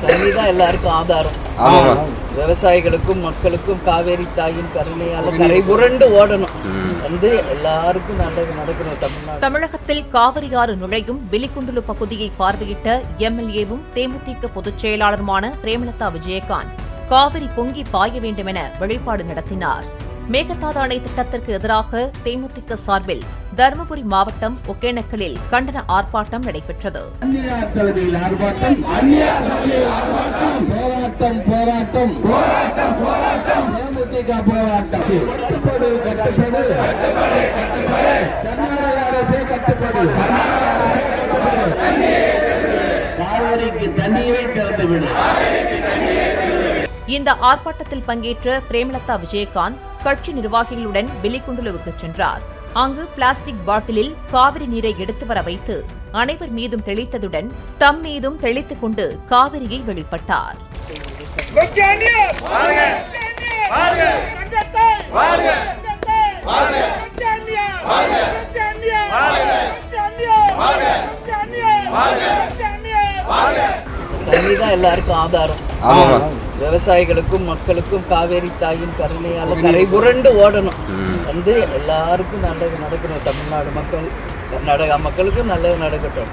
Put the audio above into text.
தண்ணி தான் எல்லாருக்கும் ஆதாரம். விவசாயிகளுக்கும் மக்களுக்கும் காவேரி தாயின் கருணையால கரை புரண்டு ஓடணும். எல்லாருக்கும் நல்லது நடக்கணும். தமிழகத்தில் காவிரி ஆறு நுழையும் பிலிகுண்டுலு பகுதியை பார்வையிட்ட எம்எல்ஏவும் தேமுதிக பொதுச் செயலாளருமான பிரேமலதா விஜயகாந்த் காவிரி பொங்கி பாய வேண்டும் என வெளிப்பாடு நடத்தினார். மேகதாது அணை திட்டத்திற்கு எதிராக தேமுதிக சார்பில் தருமபுரி மாவட்டம் ஒகேனக்கலில் கண்டன ஆர்ப்பாட்டம் நடைபெற்றது. இந்த ஆர்ப்பாட்டத்தில் பங்கேற்ற பிரேமலதா விஜயகாந்த் கட்சி நிர்வாகிகளுடன் பிலிகுண்டுலுவுக்கு சென்றார். அங்கு பிளாஸ்டிக் பாட்டிலில் காவிரி நீரை எடுத்து வர வைத்து அனைவர் மீதும் தெளித்ததுடன் தம் மீதும் தெளித்துக் கொண்டு காவிரியை வெளிப்பட்டார். தண்ணி தான் எல்லாருக்கும் ஆதாரம். விவசாயிகளுக்கும் மக்களுக்கும் காவேரி தாயின் கருணையால கரை புரண்டு ஓடணும். எல்லாருக்கும் நல்லது நடக்கணும். தமிழ்நாடு மக்கள், கர்நாடகா மக்களுக்கும் நல்லது நடக்கட்டும்.